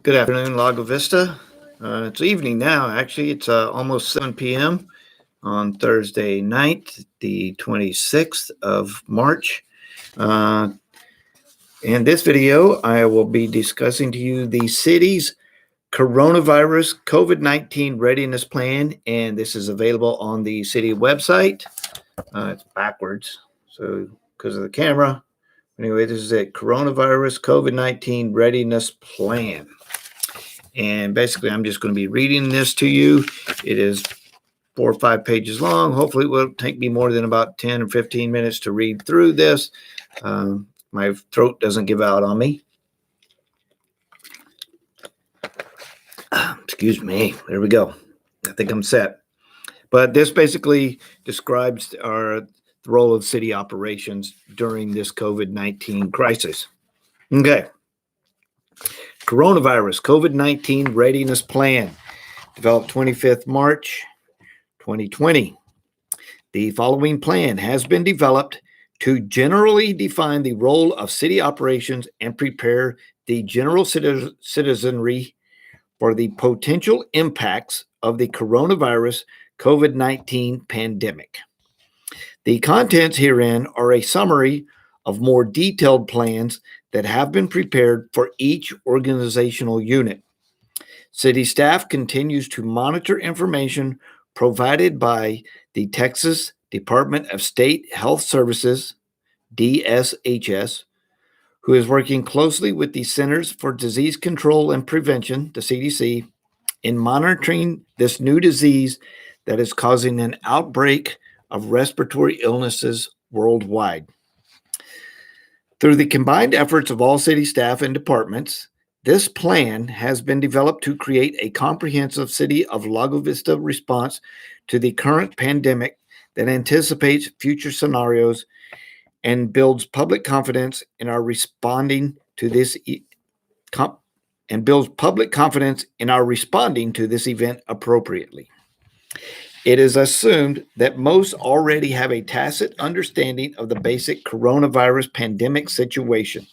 Good afternoon, Lago Vista. It's evening now, actually. It's almost 7 p.m. on Thursday night, the 26th of March. Uh, in this video, I will be discussing to you the city's coronavirus COVID-19 readiness plan, and this is available on the city website. It's backwards, so because of the camera. Anyway, this is it, coronavirus COVID-19 readiness plan. And basically, I'm just going to be reading this to you. It is 4 or 5 pages long. Hopefully, it will take me more than about 10 or 15 minutes to read through this. My throat doesn't give out on me. Excuse me. There we go. I think I'm set. But this basically describes the role of city operations during this COVID-19 crisis. Okay. Coronavirus COVID-19 readiness plan, developed 25th March 2020. The following plan has been developed to generally define the role of city operations and prepare the general citizenry for the potential impacts of the coronavirus COVID-19 pandemic. The contents herein are a summary of more detailed plans that have been prepared for each organizational unit. City staff continues to monitor information provided by the Texas Department of State Health Services, DSHS, who is working closely with the Centers for Disease Control and Prevention, the CDC, in monitoring this new disease that is causing an outbreak of respiratory illnesses worldwide. Through the combined efforts of all city staff and departments, this plan has been developed to create a comprehensive City of Lago Vista response to the current pandemic that anticipates future scenarios and builds public confidence in our responding to this event appropriately. It is assumed that most already have a tacit understanding of the basic coronavirus pandemic situation.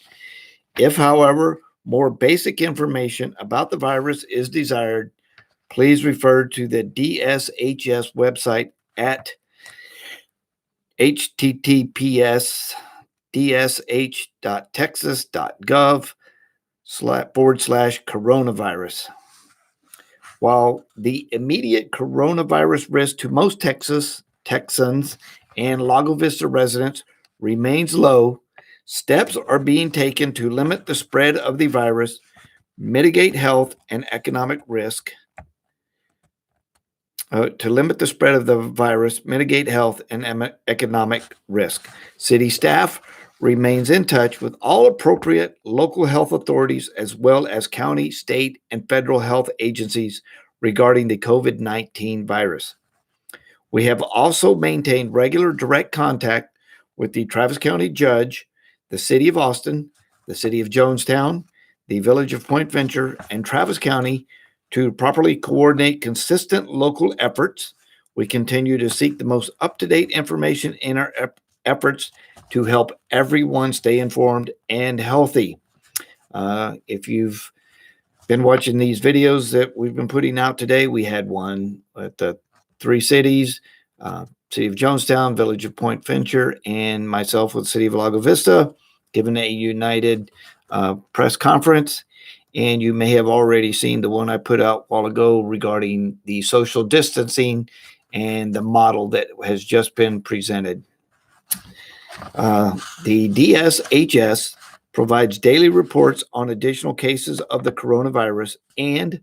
If, however, more basic information about the virus is desired, please refer to the DSHS website at https://dsh.texas.gov/coronavirus. While the immediate coronavirus risk to most Texans and Lago Vista residents remains low, steps are being taken to limit the spread of the virus, mitigate health and economic risk. Economic risk. City staff remains in touch with all appropriate local health authorities as well as county, state, and federal health agencies regarding the COVID-19 virus. We have also maintained regular direct contact with the Travis County Judge, the City of Austin, the City of Jonestown, the Village of Point Venture, and Travis County to properly coordinate consistent local efforts. We continue to seek the most up-to-date information in our efforts to help everyone stay informed and healthy. If you've been watching these videos that we've been putting out today, we had one at the 3 cities, City of Jonestown, Village of Point Venture, and myself with the City of Lago Vista, given a united press conference. And you may have already seen the one I put out a while ago regarding the social distancing and the model that has just been presented. The DSHS provides daily reports on additional cases of the coronavirus and,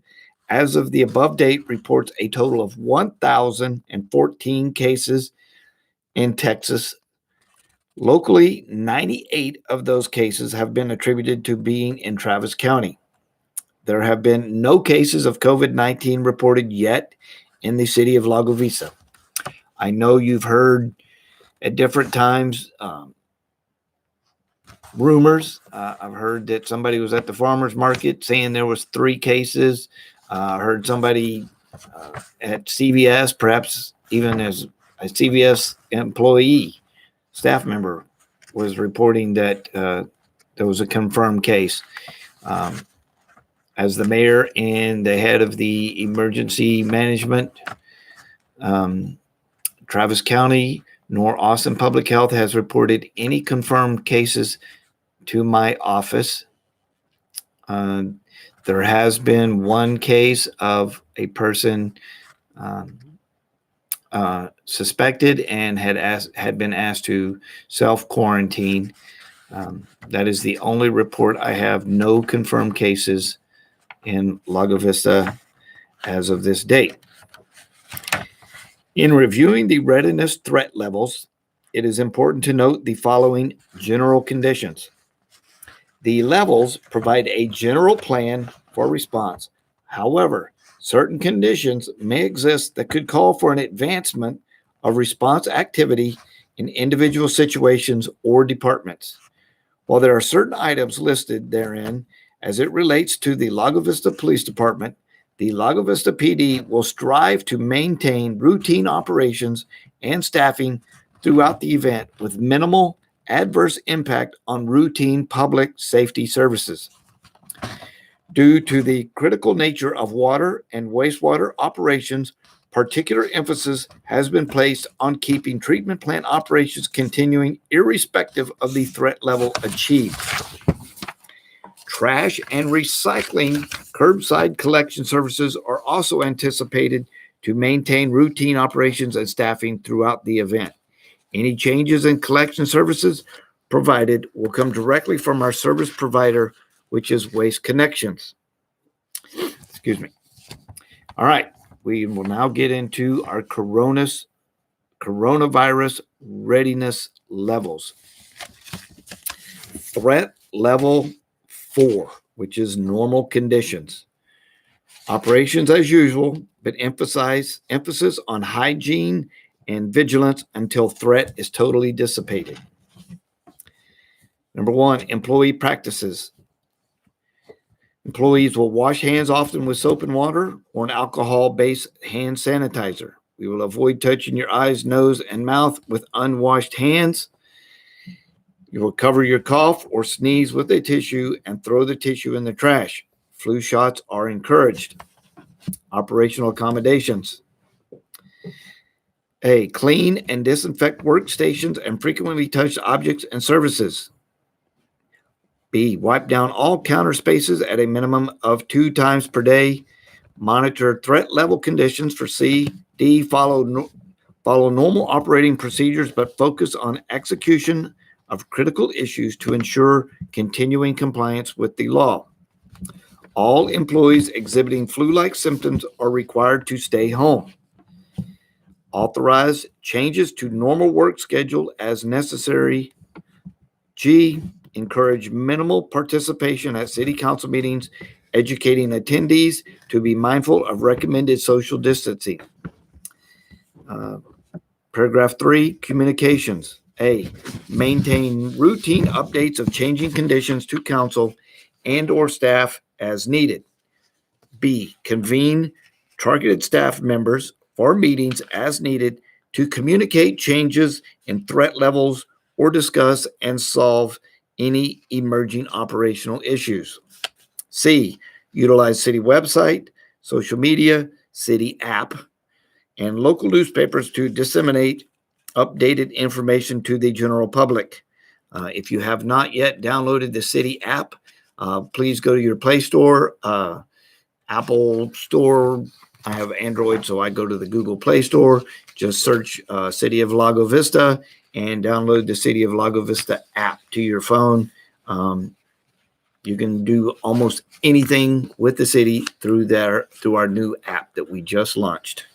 as of the above date, reports a total of 1,014 cases in Texas. Locally, 98 of those cases have been attributed to being in Travis County. There have been no cases of COVID-19 reported yet in the City of Lago Vista. I know you've heard at different times rumors. I've heard that somebody was at the farmer's market saying there was 3 cases. I heard somebody at CVS, perhaps even as a CVS employee, staff member, was reporting that there was a confirmed case. as the mayor and the head of the emergency management, Travis County nor Austin Public Health has reported any confirmed cases to my office. There has been one case of a person suspected and had been asked to self-quarantine. That is the only report I have. No confirmed cases in Lago Vista as of this date. In reviewing the readiness threat levels, it is important to note the following general conditions. The levels provide a general plan for response. However, certain conditions may exist that could call for an advancement of response activity in individual situations or departments. While there are certain items listed therein as it relates to the Lago Vista Police Department, the Lago Vista PD will strive to maintain routine operations and staffing throughout the event with minimal adverse impact on routine public safety services. Due to the critical nature of water and wastewater operations, particular emphasis has been placed on keeping treatment plant operations continuing irrespective of the threat level achieved. Trash and recycling curbside collection services are also anticipated to maintain routine operations and staffing throughout the event. Any changes in collection services provided will come directly from our service provider, which is Waste Connections. Excuse me. All right. We will now get into our coronavirus readiness levels. Threat level 4, which is normal conditions. Operations as usual, but emphasis on hygiene and vigilance until threat is totally dissipated. Number 1, employee practices. Employees will wash hands often with soap and water or an alcohol-based hand sanitizer. We will avoid touching your eyes, nose, and mouth with unwashed hands. You will cover your cough or sneeze with a tissue and throw the tissue in the trash. Flu shots are encouraged. Operational accommodations. A, clean and disinfect workstations and frequently touched objects and surfaces. B, wipe down all counter spaces at a minimum of 2 times per day. Monitor threat level conditions for C. D, follow normal operating procedures, but focus on execution of critical issues to ensure continuing compliance with the law. All employees exhibiting flu-like symptoms are required to stay home. Authorize changes to normal work schedule as necessary. G, encourage minimal participation at city council meetings, educating attendees to be mindful of recommended social distancing. Paragraph 3, communications. A, maintain routine updates of changing conditions to council and or staff as needed. B, convene targeted staff members for meetings as needed to communicate changes in threat levels or discuss and solve any emerging operational issues. C, utilize city website, social media, city app, and local newspapers to disseminate updated information to the general public. If you have not yet downloaded the city app, please go to your Play Store, Apple Store. I have Android, so I go to the Google Play Store, just search City of Lago Vista and download the City of Lago Vista app to your phone. You can do almost anything with the city through our new app that we just launched.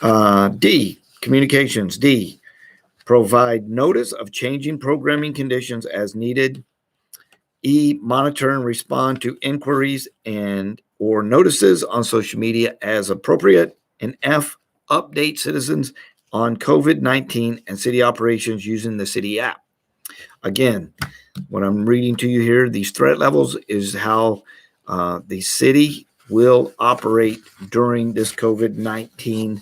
D, communications. D, provide notice of changing programming conditions as needed. E, monitor and respond to inquiries and or notices on social media as appropriate. And F, update citizens on COVID-19 and city operations using the city app. Again, what I'm reading to you here, these threat levels is how the city will operate during this COVID-19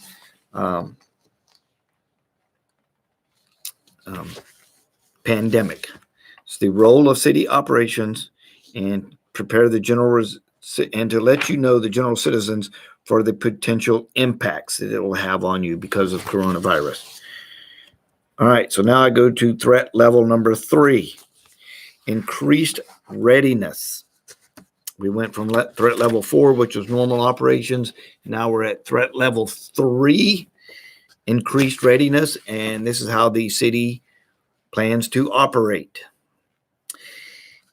pandemic. It's the role of city operations and prepare the and to let you know the general citizens for the potential impacts that it will have on you because of coronavirus. All right, so now I go to threat level number 3, increased readiness. We went from threat level 4, which was normal operations. Now we're at threat level 3, increased readiness, and this is how the city plans to operate.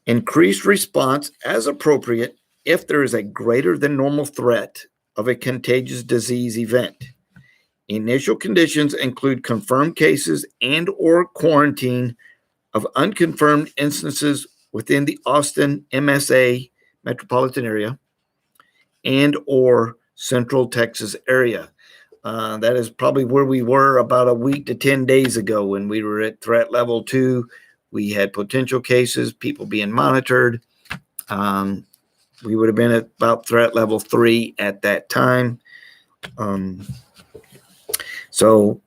Increased response as appropriate if there is a greater than normal threat of a contagious disease event. Initial conditions include confirmed cases and/or quarantine of unconfirmed instances within the Austin MSA metropolitan area and/or Central Texas area. That is probably where we were about a week to 10 days ago when we were at threat level 2. We had potential cases, people being monitored. We would have been at about threat level 3 at that time. So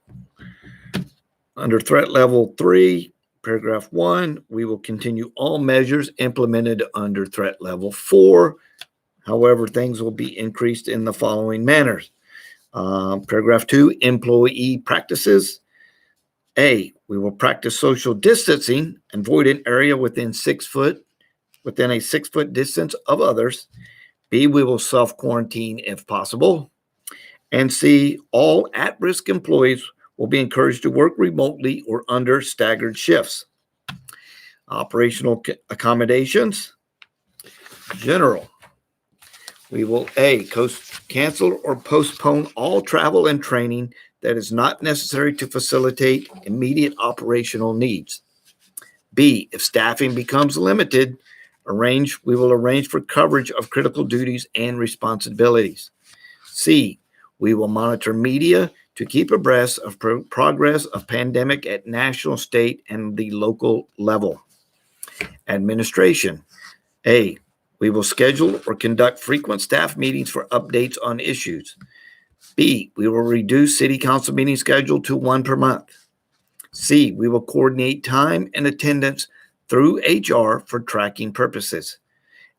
under threat level 3, paragraph 1, we will continue all measures implemented under threat level 4. However, things will be increased in the following manners. Paragraph 2, employee practices. A, we will practice social distancing and avoid an area within a 6 foot distance of others. B, we will self-quarantine if possible. And C, all at-risk employees will be encouraged to work remotely or under staggered shifts. Operational accommodations. General. We will A, cancel or postpone all travel and training that is not necessary to facilitate immediate operational needs. B, if staffing becomes limited, we will arrange for coverage of critical duties and responsibilities. C, we will monitor media to keep abreast of progress of pandemic at national, state, and the local level. Administration. A, we will schedule or conduct frequent staff meetings for updates on issues. B, we will reduce city council meeting schedule to 1 per month. C, we will coordinate time and attendance through HR for tracking purposes.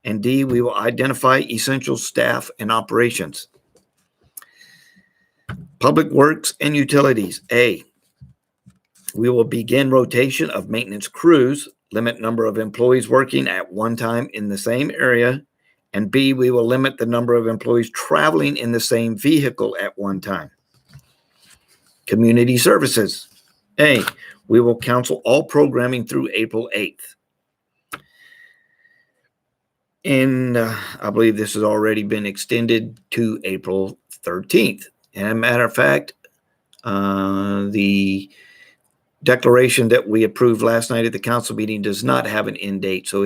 And D, we will identify essential staff and operations. Public Works and Utilities. A, we will begin rotation of maintenance crews, limit number of employees working at one time in the same area. And B, we will limit the number of employees traveling in the same vehicle at one time. Community Services. A, we will cancel all programming through April 8th. And I believe this has already been extended to April 13th. And as a matter of fact, the declaration that we approved last night at the council meeting does not have an end date. So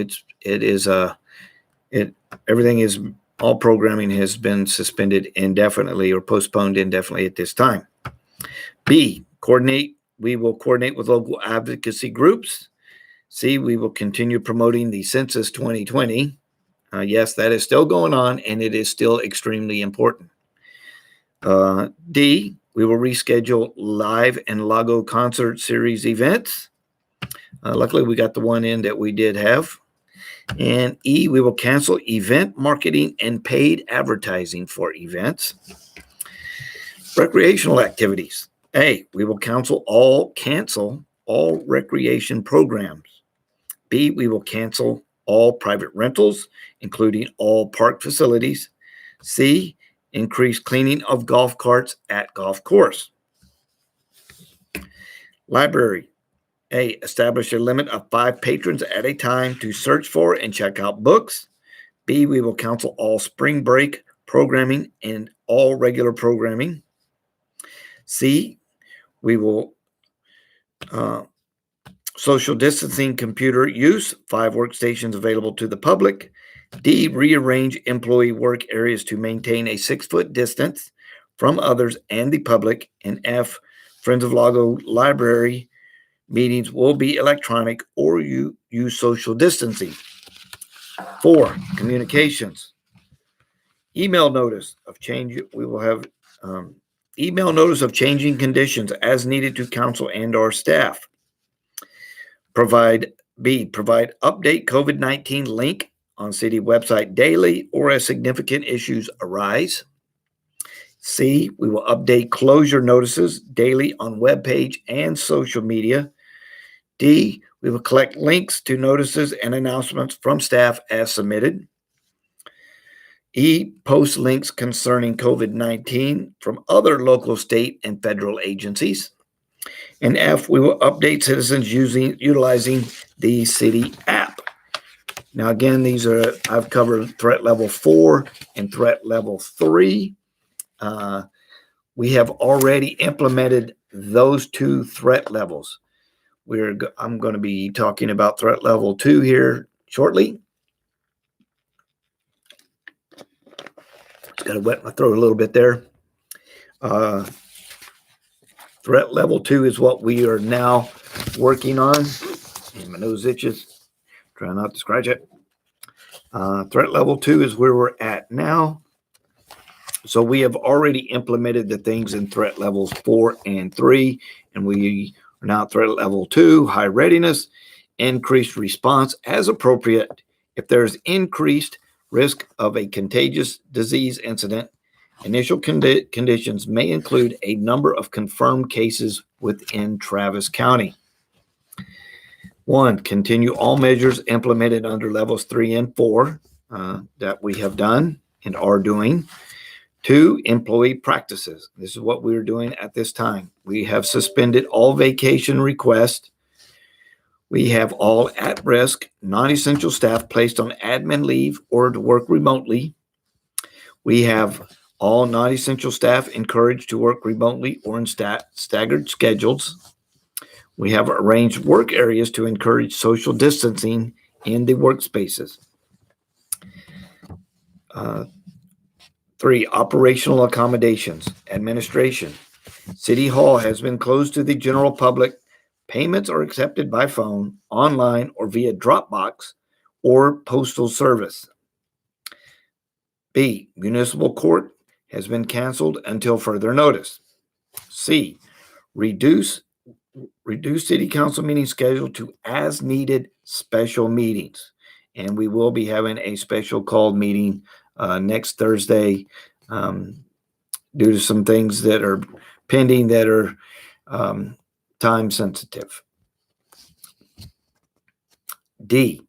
all programming has been suspended indefinitely or postponed indefinitely at this time. B, we will coordinate with local advocacy groups. C, we will continue promoting the Census 2020. Yes, that is still going on, and it is still extremely important. D, we will reschedule live and Lago concert series events. Luckily, we got the one in that we did have. And E, we will cancel event marketing and paid advertising for events. Recreational activities. A, we will cancel all recreation programs. B, we will cancel all private rentals, including all park facilities. C, increase cleaning of golf carts at golf course. Library. A, establish a limit of 5 patrons at a time to search for and check out books. B, we will cancel all spring break programming and all regular programming. C, we will social distancing computer use, 5 workstations available to the public. D, rearrange employee work areas to maintain a 6-foot distance from others and the public. And F, Friends of Lago Library meetings will be electronic or you use social distancing. 4, communications. Email notice of change. We will have email notice of changing conditions as needed to council and our staff. Provide update COVID-19 link on city website daily or as significant issues arise. C, we will update closure notices daily on webpage and social media. D, we will collect links to notices and announcements from staff as submitted. E, post links concerning COVID-19 from other local, state, and federal agencies. And F, we will update citizens utilizing the city app. Now, again, I've covered threat level 4 and threat level 3. We have already implemented those 2 threat levels. I'm going to be talking about threat level 2 here shortly. Just got to wet my throat a little bit there. Threat level 2 is what we are now working on. And my nose itches. Try not to scratch it. Threat level 2 is where we're at now. So we have already implemented the things in threat levels 4 and 3, and we are now at threat level 2, high readiness, increased response as appropriate if there's increased risk of a contagious disease incident. Initial conditions may include a number of confirmed cases within Travis County. 1, continue all measures implemented under levels 3 and 4 that we have done and are doing. 2, employee practices. This is what we're doing at this time. We have suspended all vacation requests. We have all at-risk, non-essential staff placed on admin leave or to work remotely. We have all non-essential staff encouraged to work remotely or in staggered schedules. We have arranged work areas to encourage social distancing in the workspaces. 3, operational accommodations. Administration. City Hall has been closed to the general public. Payments are accepted by phone, online, or via Dropbox or postal service. B, municipal court has been canceled until further notice. C, reduce city council meeting schedule to as needed special meetings. And we will be having a special called meeting next Thursday due to some things that are pending that are time sensitive. D,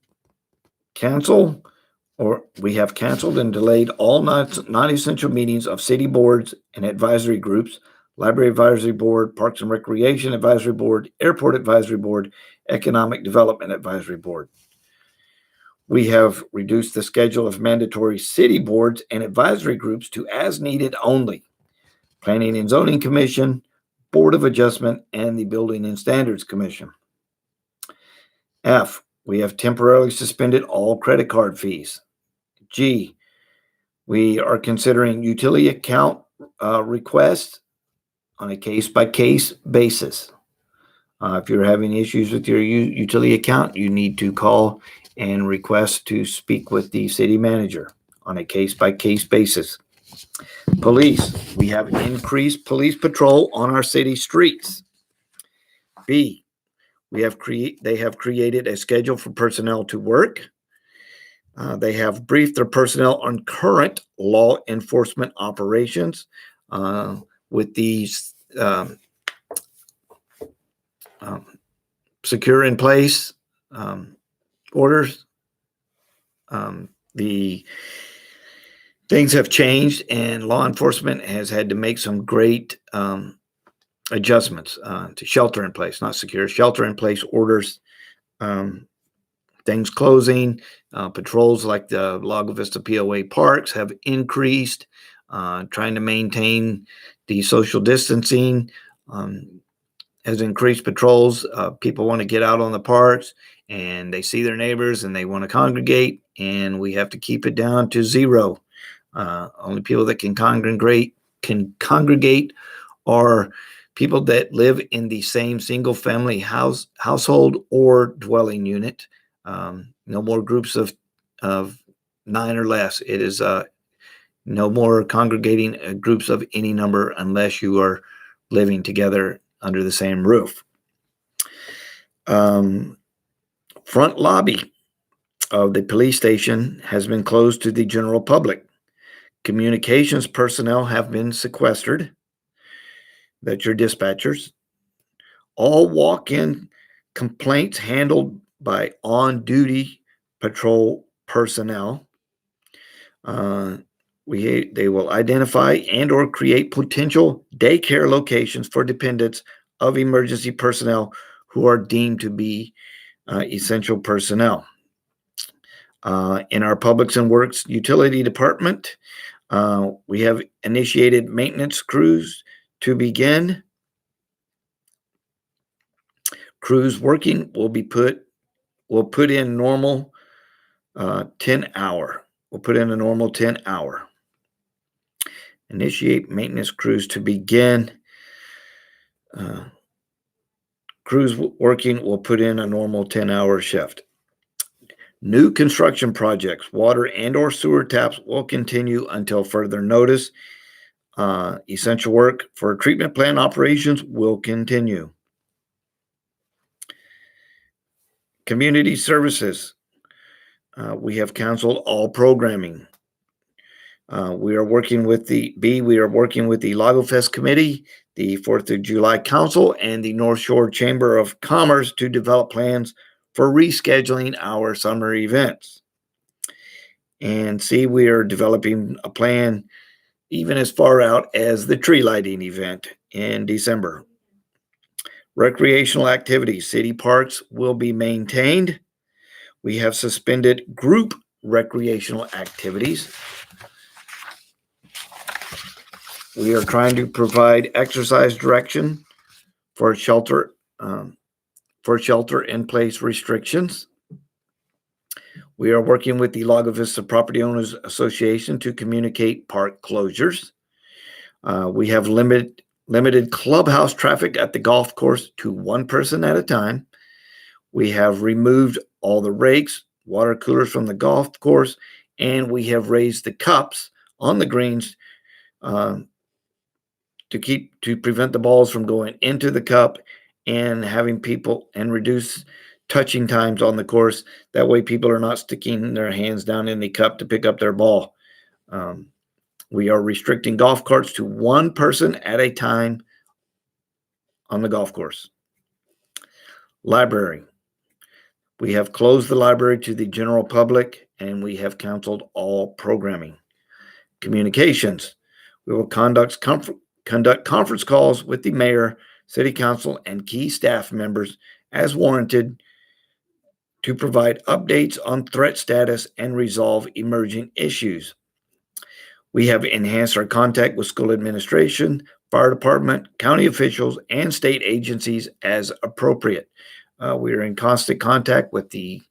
we have canceled and delayed all non-essential meetings of city boards and advisory groups, Library Advisory Board, Parks and Recreation Advisory Board, Airport Advisory Board, Economic Development Advisory Board. We have reduced the schedule of mandatory city boards and advisory groups to as needed only. Planning and Zoning Commission, Board of Adjustment, and the Building and Standards Commission. F, we have temporarily suspended all credit card fees. G, we are considering utility account requests on a case-by-case basis. If you're having issues with your utility account, you need to call and request to speak with the city manager on a case-by-case basis. Police, we have increased police patrol on our city streets. B, they have created a schedule for personnel to work. They have briefed their personnel on current law enforcement operations with these secure in place orders. The things have changed, and law enforcement has had to make some great adjustments to shelter in place, not secure, shelter in place orders. Things closing, patrols like the Lago Vista POA parks have increased, trying to maintain the social distancing, has increased patrols. People want to get out on the parks and they see their neighbors and they want to congregate, and we have to keep it down to 0. Only people that can congregate are people that live in the same single family household or dwelling unit. No more groups of 9 or less. It is no more congregating groups of any number unless you are living together under the same roof. Front lobby. of the police station has been closed to the general public. Communications personnel have been sequestered. That's your dispatchers. All walk-in complaints handled by on-duty patrol personnel. They will identify and or create potential daycare locations for dependents of emergency personnel who are deemed to be essential personnel. In our Publics and Works Utility Department, we have initiated maintenance crews to begin. Crews working will put in normal 10 hour. We'll put in a normal 10 hour. Initiate maintenance crews to begin. Crews working will put in a normal 10-hour shift. New construction projects, water and or sewer taps will continue until further notice. Essential work for treatment plant operations will continue. Community services. We have canceled all programming. We are working with the Lago Fest Committee, the 4th of July Council, and the North Shore Chamber of Commerce to develop plans for rescheduling our summer events. And C, we are developing a plan even as far out as the tree lighting event in December. Recreational activities, city parks will be maintained. We have suspended group recreational activities. We are trying to provide exercise direction for shelter in place restrictions. We are working with the Lago Vista Property Owners Association to communicate park closures. We have limited clubhouse traffic at the golf course to one person at a time. We have removed all the rakes, water coolers from the golf course, and we have raised the cups on the greens to prevent the balls from going into the cup and having people and reduce touching times on the course. That way people are not sticking their hands down in the cup to pick up their ball. We are restricting golf carts to one person at a time on the golf course. Library. We have closed the library to the general public and we have canceled all programming. Communications. We will conduct conference calls with the mayor, city council, and key staff members as warranted to provide updates on threat status and resolve emerging issues. We have enhanced our contact with school administration, fire department, county officials, and state agencies as appropriate. We are in constant contact with the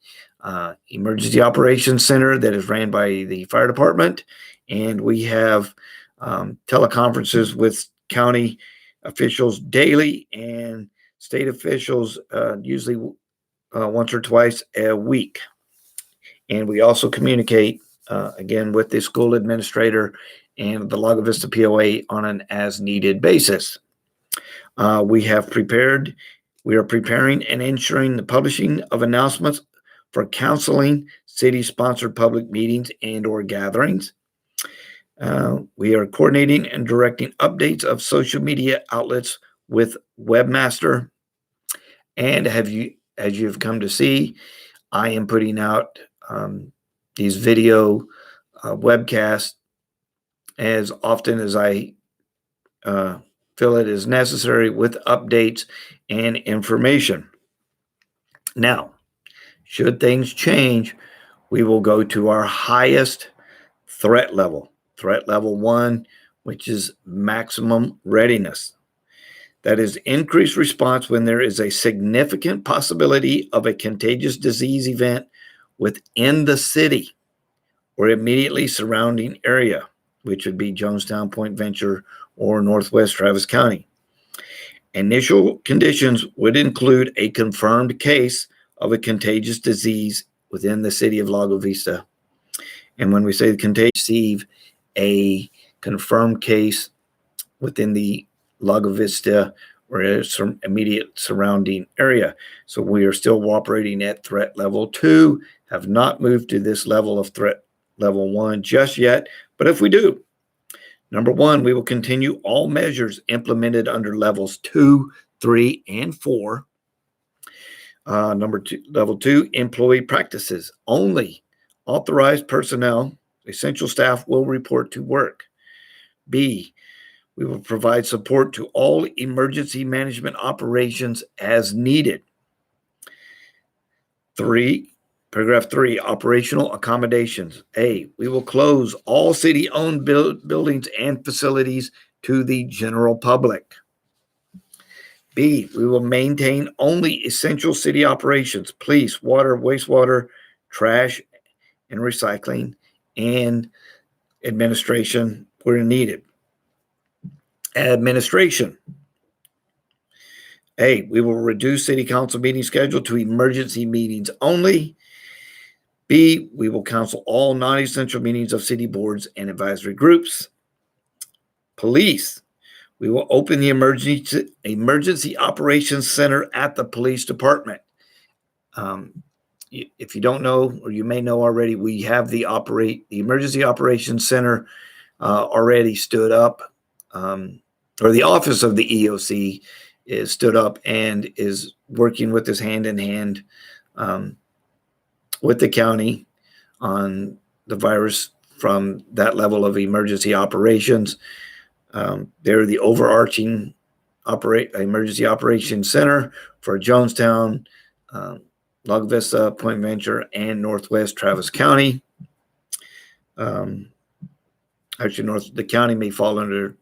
Emergency Operations Center that is ran by the fire department, and we have teleconferences with county officials daily and state officials usually once or twice a week. And we also communicate again with the school administrator and the Lago Vista POA on an as-needed basis. We are preparing and ensuring the publishing of announcements for counseling, city-sponsored public meetings and or gatherings. We are coordinating and directing updates of social media outlets with Webmaster. And as you've come to see, I am putting out these video webcasts as often as I feel it is necessary with updates and information. Now, should things change, we will go to our highest threat level 1, which is maximum readiness. That is increased response when there is a significant possibility of a contagious disease event within the city or immediately surrounding area, which would be Jonestown, Point Venture, or Northwest Travis County. Initial conditions would include a confirmed case of a contagious disease within the city of Lago Vista. And when we say contagious, receive a confirmed case within the Lago Vista or some immediate surrounding area. So we are still operating at threat level 2, have not moved to this level of threat level 1 just yet. But if we do, number 1, we will continue all measures implemented under levels 2, 3, and 4. Number 2, level 2, employee practices. Only authorized personnel, essential staff will report to work. B, we will provide support to all emergency management operations as needed. 3, paragraph 3, operational accommodations. A, we will close all city-owned buildings and facilities to the general public. B, we will maintain only essential city operations, police, water, wastewater, trash, and recycling, and administration where needed. Administration. A, we will reduce city council meeting schedule to emergency meetings only. B, we will cancel all non-essential meetings of city boards and advisory groups. Police, we will open the emergency operations center at the police department. If you don't know, or you may know already, we have the emergency operations center already stood up, or the office of the EOC is stood up and is working with us hand in hand with the county on the virus from that level of emergency operations. They're the overarching emergency operations center for Jonestown, Lago Vista, Point Venture, and Northwest Travis County. Actually, the county may fall under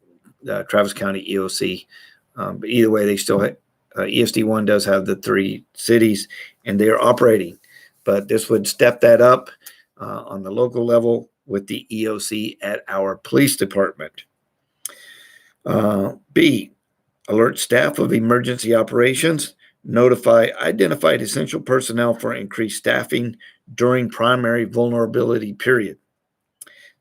Travis County EOC, but either way, they still have, ESD1 does have the 3 cities, and they are operating. But this would step that up on the local level with the EOC at our police department. B, alert staff of emergency operations. Notify identified essential personnel for increased staffing during primary vulnerability period.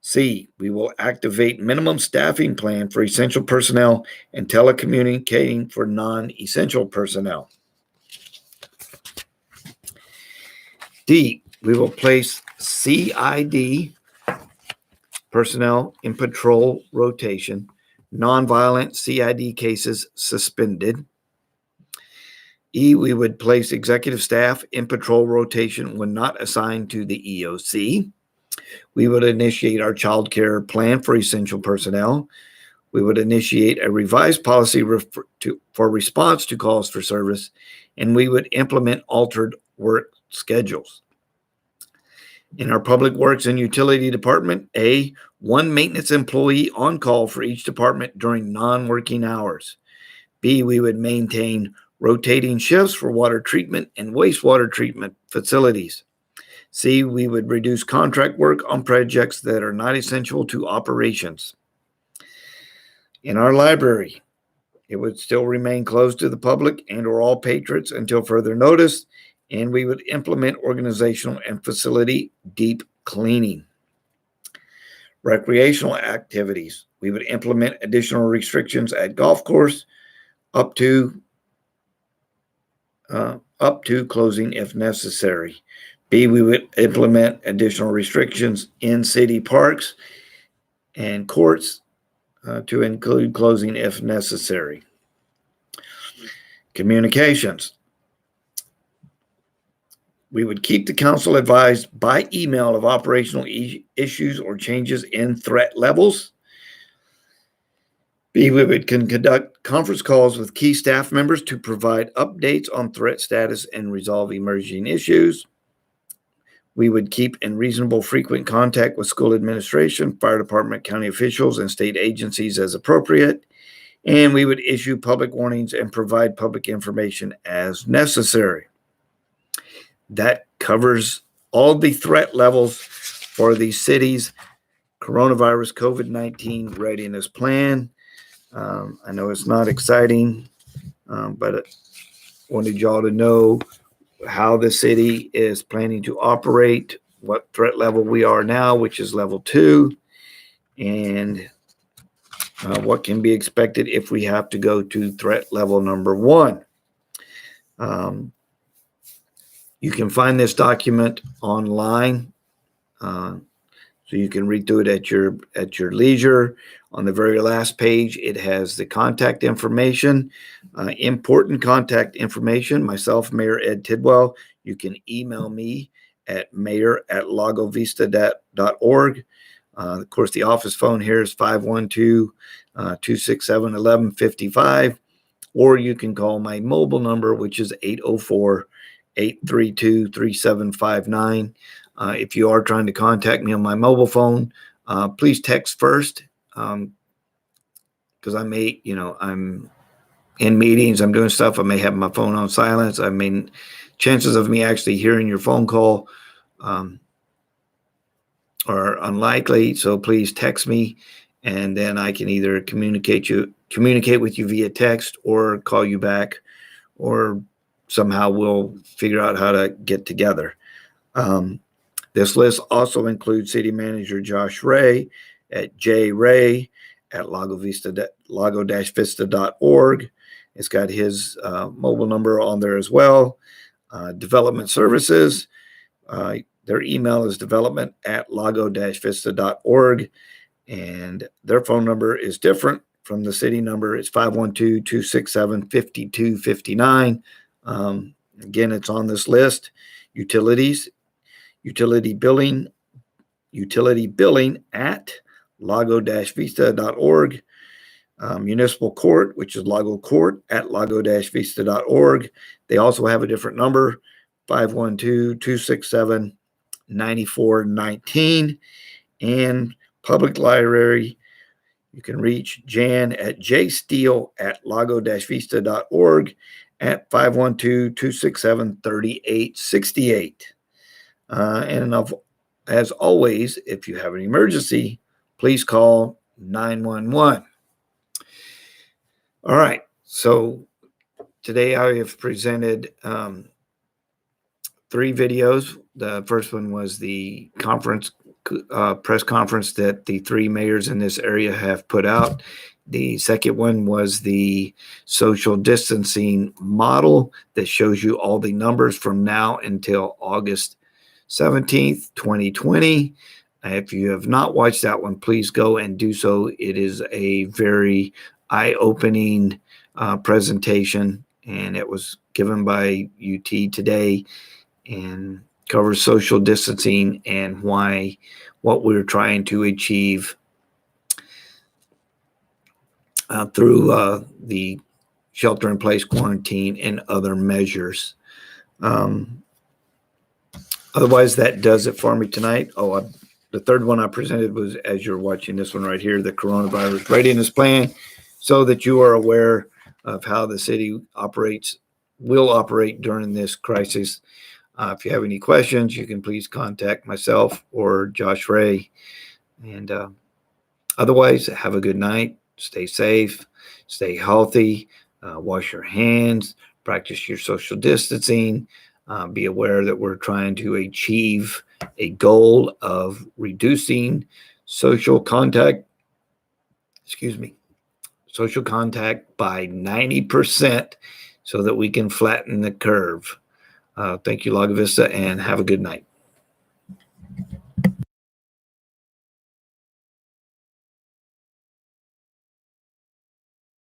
C, we will activate minimum staffing plan for essential personnel and telecommunicating for non-essential personnel. D, we will place CID personnel in patrol rotation. Nonviolent CID cases suspended. E, we would place executive staff in patrol rotation when not assigned to the EOC. We would initiate our child care plan for essential personnel. We would initiate a revised policy for response to calls for service, and we would implement altered work schedules. In our Public Works and Utility Department, A, 1 maintenance employee on call for each department during non-working hours. B, we would maintain rotating shifts for water treatment and wastewater treatment facilities. C, we would reduce contract work on projects that are not essential to operations. In our library, it would still remain closed to the public and or all patrons until further notice, and we would implement organizational and facility deep cleaning. Recreational activities, we would implement additional restrictions at golf course up to closing if necessary. B, we would implement additional restrictions in city parks and courts to include closing if necessary. Communications. We would keep the council advised by email of operational issues or changes in threat levels. B, we would conduct conference calls with key staff members to provide updates on threat status and resolve emerging issues. We would keep in reasonable frequent contact with school administration, fire department, county officials, and state agencies as appropriate. And we would issue public warnings and provide public information as necessary. That covers all the threat levels for the city's coronavirus COVID-19 readiness plan. I know it's not exciting, but I wanted y'all to know how the city is planning to operate, what threat level we are now, which is level 2, and what can be expected if we have to go to threat level number 1. You can find this document online, so you can read through it at your leisure. On the very last page, it has the contact information, important contact information. Myself, Mayor Ed Tidwell. You can email me at mayor@lagovista.org. Of course, the office phone here is 512-267-1155, or you can call my mobile number, which is 804-832-3759. If you are trying to contact me on my mobile phone, please text first, because I'm in meetings, I'm doing stuff. I may have my phone on silence. I mean, chances of me actually hearing your phone call are unlikely. So please text me, and then I can either communicate with you via text or call you back, or somehow we'll figure out how to get together. This list also includes City Manager Josh Ray at lago-vista.org. It's got his mobile number on there as well. Development Services, their email is development@lago-vista.org, and their phone number is different from the city number. It's 512-267-5259. Again, it's on this list. Utility billing at lago-vista.org. Municipal court, which is Lago Court at lago-vista.org. They also have a different number, 512-267-9419. And public library, you can reach Jan at jsteele@lago-vista.org at 512-267-3868. And as always, if you have an emergency, please call 911. All right, so today I have presented 3 videos. The first one was the press conference that the 3 mayors in this area have put out. The second one was the social distancing model that shows you all the numbers from now until August 17th, 2020. If you have not watched that one, please go and do so. It is a very eye-opening presentation, and it was given by UT today, and covers social distancing and what we're trying to achieve through the shelter-in-place quarantine and other measures. Otherwise, that does it for me tonight. The third one I presented was, as you're watching this one right here, the coronavirus readiness plan, so that you are aware of how the city will operate during this crisis. If you have any questions, you can please contact myself or Josh Ray. And otherwise, have a good night. Stay safe, stay healthy, wash your hands, practice your social distancing. Be aware that we're trying to achieve a goal of reducing social contact by 90%, so that we can flatten the curve. Thank you, Lago Vista, and have a good night.